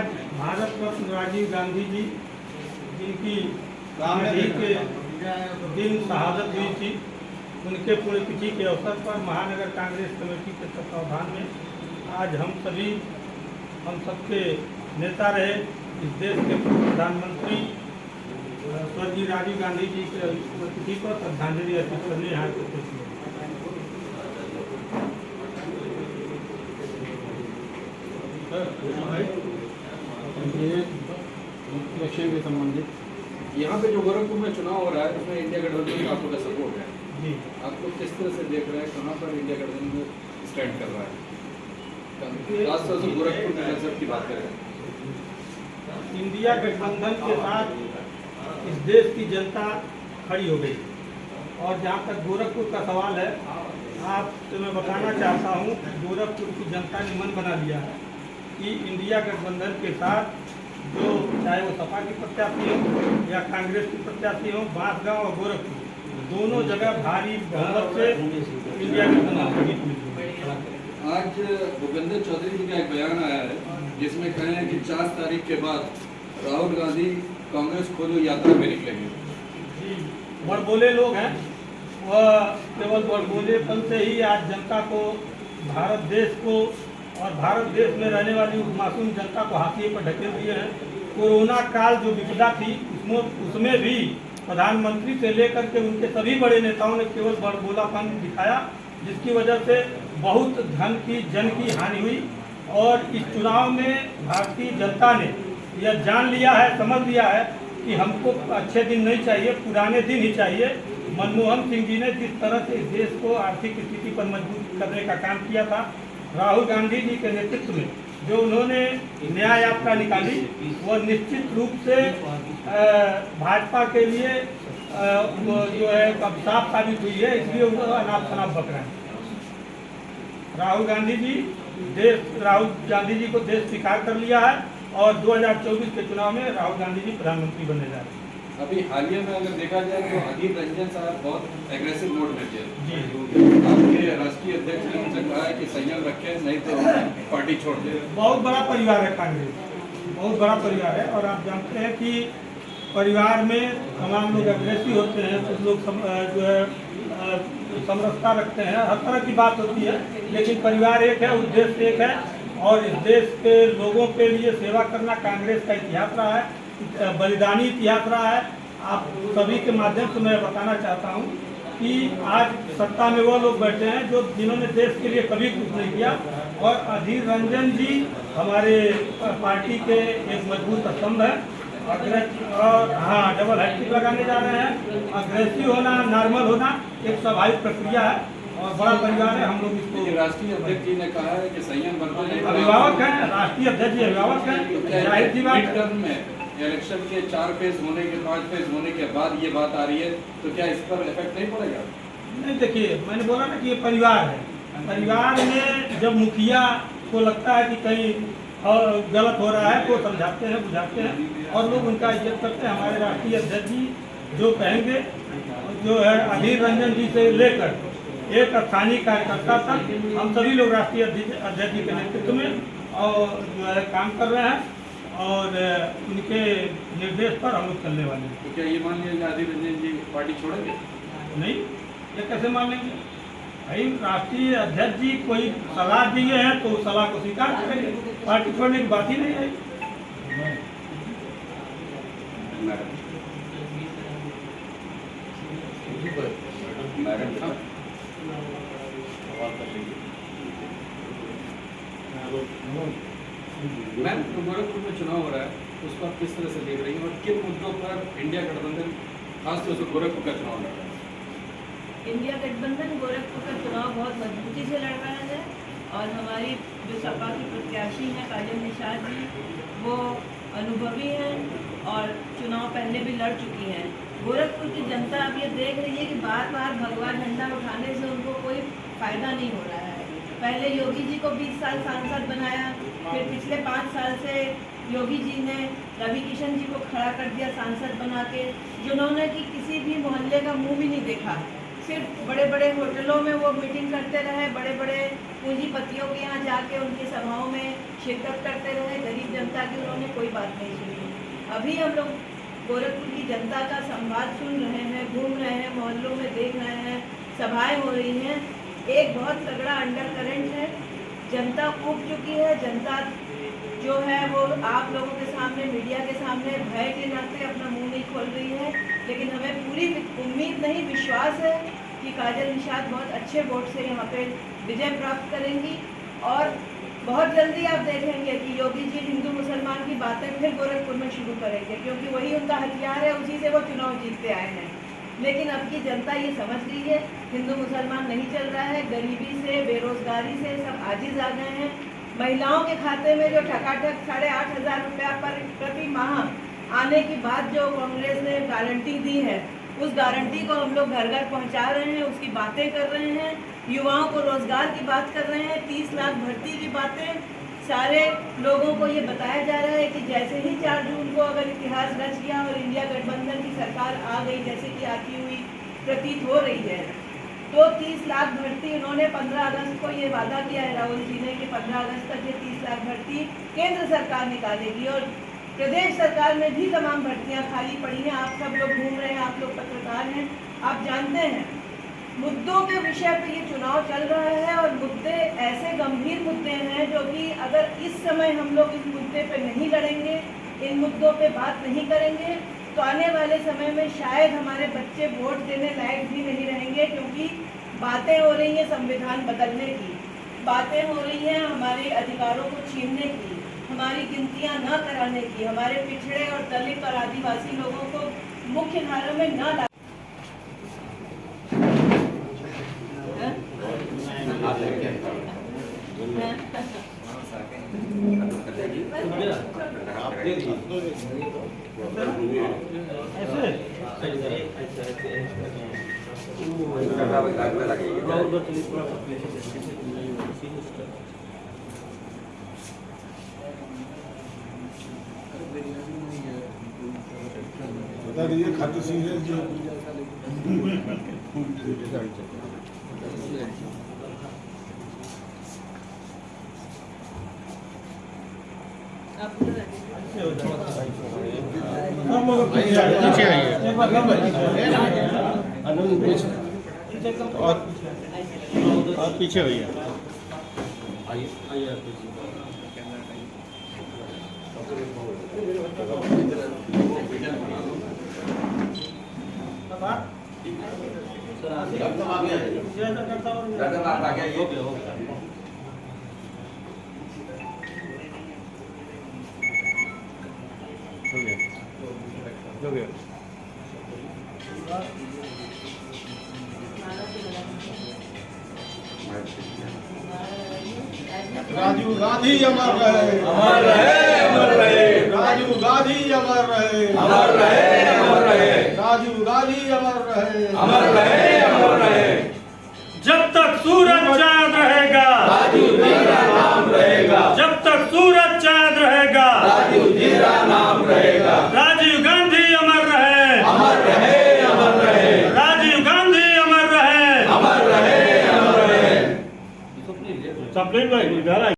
आज भारत रत्न राजीव गांधी जी जिनकी गांधी के दिन शहादत हुई थी, उनके पुण्यतिथि के अवसर पर महानगर कांग्रेस कमेटी के तत्वावधान में आज हम सबके नेता रहे इस देश के पूर्व प्रधानमंत्री स्वर्गीय राजीव गांधी जी के पुण्यतिथि पर श्रद्धांजलि अर्पित करने यहाँ उपस्थित हुए। इलेक्शन के संबंधित यहाँ पे जो गोरखपुर में चुनाव हो रहा है उसमें इंडिया गठबंधन का आपका सपोर्ट है जी, आप लोग किस तरह से देख रहे हैं, कहाँ पर इंडिया गठबंधन स्टैंड कर रहा है, खासतौर से गोरखपुर के कंसेप्ट की बात करें। इंडिया गठबंधन के साथ इस देश की जनता खड़ी हो गई और जहाँ तक गोरखपुर का सवाल है, आपसे मैं बताना चाहता हूँ गोरखपुर की जनता ने मन बना लिया है कि इंडिया गठबंधन के साथ जो चाहे वो सपा की प्रत्याशी हो या कांग्रेस की प्रत्याशी हो, बांसगांव और गोरखपुर दोनों जगह भारी बहुमत से इंडिया गठबंधन को जीत मिली। आज भूपेंद्र चौधरी जी का एक बयान आया है जिसमें कहे हैं कि 4 तारीख के बाद राहुल गांधी कांग्रेस खोलो यात्रा में निकलेंगे। जी, बड़बोले लोग हैं, वह केवल बड़बोलेपन से ही आज जनता को, भारत देश को और भारत देश में रहने वाली उस मासूम जनता को हाशिए पर ढकेल दिए हैं। कोरोना काल जो विपदा थी उसमें भी प्रधानमंत्री से लेकर के उनके सभी बड़े नेताओं ने केवल बड़बोलापन दिखाया, जिसकी वजह से बहुत जन की हानि हुई। और इस चुनाव में भारतीय जनता ने यह जान लिया है, समझ लिया है कि हमको अच्छे दिन नहीं चाहिए, पुराने दिन ही चाहिए। मनमोहन सिंह जी ने जिस तरह से इस देश को आर्थिक स्थिति पर मजबूत करने का काम किया था, राहुल गांधी जी के नेतृत्व में जो उन्होंने न्याय यात्रा निकाली, वह निश्चित रूप से भाजपा के लिए जो है अभिशाप साबित हुई है, इसलिए उनको अनाप शनाप बक रहे हैं। राहुल गांधी जी को देश स्वीकार कर लिया है और 2024 के चुनाव में राहुल गांधी जी प्रधानमंत्री बनने जा रहे हैं। अभी हालिया में अगर देखा जाए तो अधीर रंजन साहब बहुत एग्रेसिव मोड में थे जी, आपके राष्ट्रीय अध्यक्ष ने उनसे कहा है कि संयम रखें, नहीं तो पार्टी छोड़ दें। बहुत बड़ा परिवार है कांग्रेस, बहुत बड़ा परिवार है और आप जानते हैं कि परिवार में तमाम लोग एग्रेसिव होते हैं, कुछ लोग जो है समरसता रखते हैं, हर तरह की बात होती है, लेकिन परिवार एक है, उद्देश्य एक है और इस देश के लोगों के लिए सेवा करना कांग्रेस का इतिहास रहा है, बलिदानी इतिहास रहा है। आप सभी के माध्यम से मैं बताना चाहता हूँ कि आज सत्ता में वो लोग बैठे हैं जिन्होंने देश के लिए कभी कुछ नहीं किया और अधीर रंजन जी हमारे पार्टी के एक मजबूत स्तंभ है। और हाँ, डबल हैट्रिक लगाने जा रहे हैं। अग्रेसिव होना, नॉर्मल होना एक स्वाभाविक प्रक्रिया है और बड़ा परिवार है। हम लोग इसको, राष्ट्रीय अध्यक्ष जी ने कहा है कि संयम बरतें, अभिभावक हैं, राष्ट्रीय अध्यक्ष जी अभिभावक हैं, जाहिर सी बात है। इलेक्शन के 4 फेज होने के 5 फेज होने के बाद ये बात आ रही है, तो क्या इस पर इफेक्ट नहीं पड़ेगा? नहीं, देखिए मैंने बोला ना कि ये परिवार है, परिवार में जब मुखिया को लगता है कि कहीं गलत हो रहा है तो समझाते हैं, बुझाते हैं और लोग उनका इज्जत करते हैं। हमारे राष्ट्रीय अध्यक्ष जी जो कहेंगे, जो है अधीर रंजन जी से लेकर एक स्थानीय कार्यकर्ता तक, हम सभी लोग राष्ट्रीय अध्यक्ष जी के नेतृत्व में और जो है काम कर रहे हैं और उनके निर्देश पर हम लोग चलने वाले हैं। तो क्या ये मान लिया अधीर रंजन जी पार्टी छोड़ेंगे? नहीं, ये कैसे मान लेंगे भाई? राष्ट्रीय अध्यक्ष जी कोई सलाह दिए हैं तो उस सलाह को स्वीकार करेंगे, पार्टी छोड़ने की बात ही नहीं है। मैम, गोरखपुर में चुनाव हो रहा है, उसको आप किस तरह से देख रही हैं और किन मुद्दों पर इंडिया गठबंधन खासतौर से गोरखपुर का चुनाव लड़ रहा है? इंडिया गठबंधन गोरखपुर का चुनाव बहुत मजबूती से लड़ रहा है और हमारी जो सपा की प्रत्याशी हैं काजल निषाद जी, वो अनुभवी हैं और चुनाव पहले भी लड़ चुकी हैं। गोरखपुर की जनता अब ये देख रही है कि बार बार भगवा झंडा उठाने से उनको कोई फायदा नहीं हो रहा है। पहले योगी जी को 20 साल सांसद बनाया, फिर पिछले 5 साल से योगी जी ने रवि किशन जी को खड़ा कर दिया सांसद बना के, जिन्होंने कि किसी भी मोहल्ले का मुंह भी नहीं देखा। सिर्फ बड़े बड़े होटलों में वो मीटिंग करते रहे, बड़े बड़े पूंजीपतियों के यहाँ जाके उनकी सभाओं में शिरकत करते रहे, गरीब जनता की उन्होंने बात नहीं सुनी। अभी हम लोग गोरखपुर की जनता का संवाद सुन रहे हैं, घूम रहे हैं, मोहल्लों में देख रहे हैं, सभाएं हो रही हैं। एक बहुत तगड़ा अंडर करंट है, जनता ऊब चुकी है। जनता जो है वो आप लोगों के सामने, मीडिया के सामने भय के नाते अपना मुंह नहीं खोल रही है, लेकिन हमें पूरी उम्मीद नहीं, विश्वास है कि काजल निषाद बहुत अच्छे वोट से यहाँ पे विजय प्राप्त करेंगी। और बहुत जल्दी आप देखेंगे कि योगी जी हिंदू मुसलमान की बातें फिर गोरखपुर में शुरू करेंगे, क्योंकि वही उनका हथियार है, उसी से वो चुनाव जीतते आए हैं। लेकिन अब की जनता ये समझ गई है, हिंदू मुसलमान नहीं चल रहा है, गरीबी से, बेरोजगारी से सब आजिज आ गए हैं। महिलाओं के खाते में जो ठकाठक 8,500 रुपया पर प्रति माह आने की बात जो कांग्रेस ने गारंटी दी है, उस गारंटी को हम लोग घर घर पहुंचा रहे हैं, उसकी बातें कर रहे हैं, युवाओं को रोजगार की बात कर रहे हैं, 30 लाख भर्ती की बातें। सारे लोगों को ये बताया जा रहा है कि जैसे ही 4 जून को अगर इतिहास रच गया और इंडिया गठबंधन की सरकार आ गई, जैसे कि आती हुई प्रतीत हो रही है, तो 30 लाख भर्ती उन्होंने 15 अगस्त को ये वादा किया है राहुल जी ने कि 15 अगस्त तक ये 30 लाख भर्ती केंद्र सरकार निकालेगी। और प्रदेश सरकार में भी तमाम भर्तियां खाली पड़ी हैं। आप सब लोग घूम रहे हैं, आप लोग पत्रकार हैं, आप जानते हैं मुद्दों के विषय पे ये चुनाव चल रहा है। और मुद्दे ऐसे गंभीर मुद्दे हैं जो कि अगर इस समय हम लोग इस मुद्दे पे नहीं लड़ेंगे, इन मुद्दों पे बात नहीं करेंगे, तो आने वाले समय में शायद हमारे बच्चे वोट देने लायक भी नहीं रहेंगे। क्योंकि बातें हो रही हैं संविधान बदलने की, बातें हो रही हैं हमारे अधिकारों को छीनने की, हमारी गिनतियां न कराने की, हमारे पिछड़े और दलित और आदिवासी लोगों को मुख्य धारा में न ला। बता दीजिए खाते सिंह है जो पीछे आइए और पीछे होइए। राजीव गांधी अमर रहे, अमर रहे, अमर रहे। राजीव गांधी अमर रहे, अमर रहे, अमर रहे। राजीव गांधी अमर रहे, अमर रहे, अमर रहे। जब तक सूरज चांद रहेगा, राजीव जी का नाम रहेगा। जब तक सूरज चांद रहेगा, राजीव जी का नाम